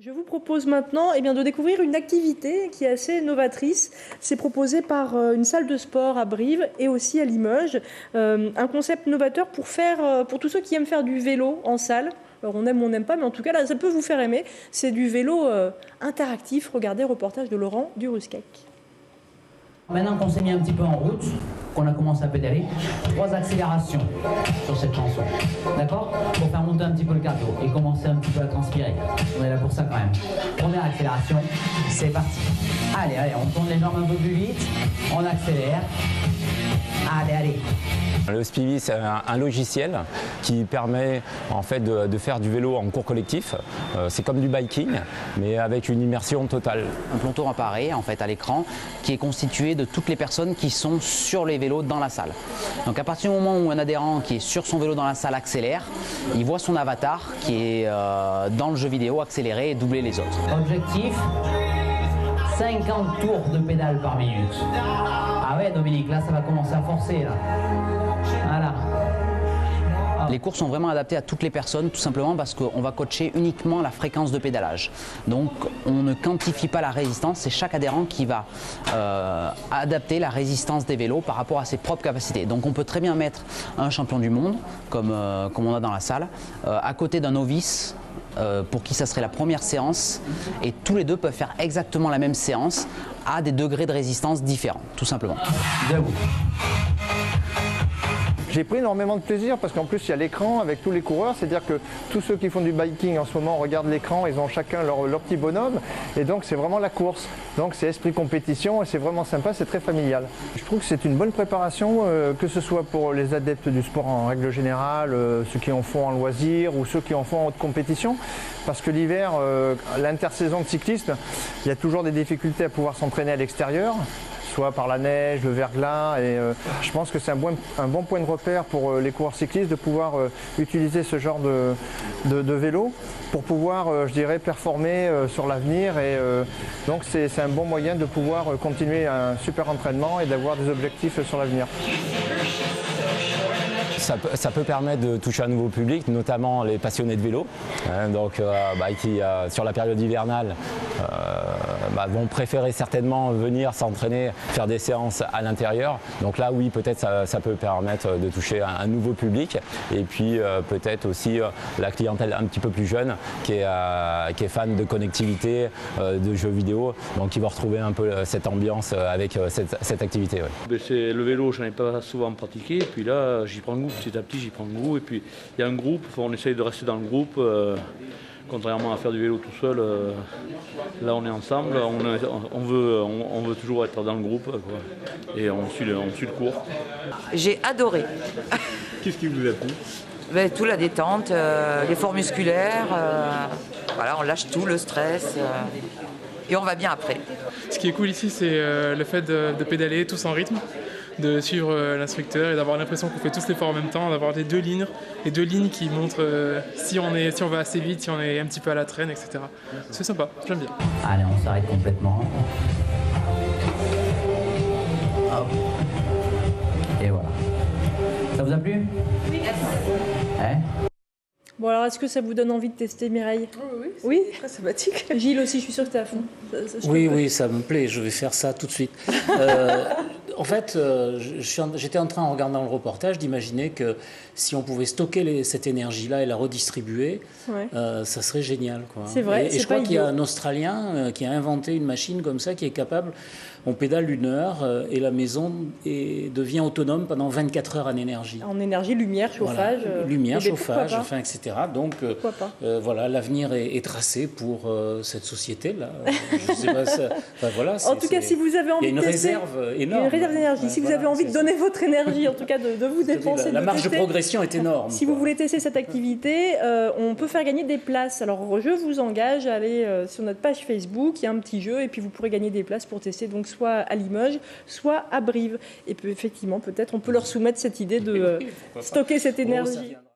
Je vous propose maintenant de découvrir une activité qui est assez novatrice. C'est proposé par une salle de sport à Brive et aussi à Limoges. Un concept novateur pour tous ceux qui aiment faire du vélo en salle. Alors on aime ou on n'aime pas, mais en tout cas là, ça peut vous faire aimer. C'est du vélo interactif. Regardez le reportage de Laurent Durusquec. Maintenant qu'on s'est mis un petit peu en route, qu'on a commencé à pédaler, 3 accélérations sur cette chanson, d'accord? Pour faire monter un petit peu le cardio et commencer un petit peu à transpirer. On est là pour ça quand même. Première accélération, c'est parti. Allez, on tourne les jambes un peu plus vite, on accélère. Allez. Le Spivi, c'est un logiciel qui permet en fait de faire du vélo en cours collectif. C'est comme du biking, mais avec une immersion totale. Un peloton apparaît en fait à l'écran qui est constitué de toutes les personnes qui sont sur les vélos dans la salle. Donc à partir du moment où un adhérent qui est sur son vélo dans la salle accélère, il voit son avatar qui est dans le jeu vidéo accélérer et doubler les autres. Objectif, 50 tours de pédale par minute. Ah ouais Dominique, là ça va commencer à forcer là. Voilà. Les cours sont vraiment adaptés à toutes les personnes, tout simplement parce qu'on va coacher uniquement la fréquence de pédalage. Donc on ne quantifie pas la résistance, c'est chaque adhérent qui va adapter la résistance des vélos par rapport à ses propres capacités. Donc on peut très bien mettre un champion du monde, comme on a dans la salle, à côté d'un novice, pour qui ça serait la première séance, et tous les deux peuvent faire exactement la même séance à des degrés de résistance différents, tout simplement. Debout. J'ai pris énormément de plaisir parce qu'en plus il y a l'écran avec tous les coureurs, c'est-à-dire que tous ceux qui font du biking en ce moment regardent l'écran, ils ont chacun leur petit bonhomme et donc c'est vraiment la course. Donc c'est esprit compétition et c'est vraiment sympa, c'est très familial. Je trouve que c'est une bonne préparation, que ce soit pour les adeptes du sport en règle générale, ceux qui en font en loisir ou ceux qui en font en haute compétition, parce que l'hiver, l'intersaison de cyclisme, il y a toujours des difficultés à pouvoir s'entraîner à l'extérieur, soit par la neige, le verglas, et je pense que c'est un bon point de repère pour les coureurs cyclistes de pouvoir utiliser ce genre de vélo pour pouvoir, je dirais, performer sur l'avenir, et donc c'est un bon moyen de pouvoir continuer un super entraînement et d'avoir des objectifs sur l'avenir. Ça peut permettre de toucher un nouveau public, notamment les passionnés de vélo, qui sur la période hivernale vont préférer certainement venir s'entraîner, faire des séances à l'intérieur. Donc là oui, peut-être ça peut permettre de toucher un nouveau public, et puis peut-être aussi la clientèle un petit peu plus jeune qui est fan de connectivité, de jeux vidéo, donc qui va retrouver un peu cette ambiance avec cette activité. Ouais. Le vélo, je n'en ai pas souvent pratiqué, et puis là j'y prends goût. Petit à petit, j'y prends goût, et puis il y a un groupe, on essaye de rester dans le groupe, contrairement à faire du vélo tout seul. Là, on est ensemble, on veut toujours être dans le groupe, quoi, et on suit le cours. J'ai adoré. Qu'est-ce qui vous a plu? Tout, la détente, l'effort musculaire, voilà, on lâche tout, le stress, et on va bien après. Ce qui est cool ici, c'est le fait de pédaler tous en rythme, de suivre l'instructeur et d'avoir l'impression qu'on fait tous l'effort en même temps, d'avoir les deux lignes qui montrent si on va assez vite, si on est un petit peu à la traîne, etc. C'est sympa, j'aime bien. Allez, on s'arrête complètement. Hop. Et voilà. Ça vous a plu? Oui. Bon alors, est-ce que ça vous donne envie de tester, Mireille? Oui, très sympathique. Gilles aussi, je suis sûre que t'es à fond. Oui, ça me plaît, je vais faire ça tout de suite. En fait, j'étais en train, en regardant le reportage, d'imaginer que si on pouvait stocker cette énergie-là et la redistribuer, ça serait génial, quoi. C'est vrai, et je crois qu'il y a un Australien qui a inventé une machine comme ça qui est capable, on pédale 1 heure et la maison devient autonome pendant 24 heures en énergie. En énergie, lumière, chauffage. Voilà. Lumière, chauffage, etc. Donc voilà, l'avenir est tracé pour cette société-là. Je sais pas, voilà, en tout cas, si vous avez envie de tester, réserve énorme. Une réserve d'énergie. Si vous avez envie de donner votre énergie, en tout cas de vous dépenser. La marge de progression est énorme. Si vous voulez tester cette activité, on peut faire gagner des places. Alors je vous engage à aller sur notre page Facebook, il y a un petit jeu, et puis vous pourrez gagner des places pour tester donc soit à Limoges, soit à Brive. Et puis effectivement, peut-être on peut leur soumettre cette idée de stocker cette énergie.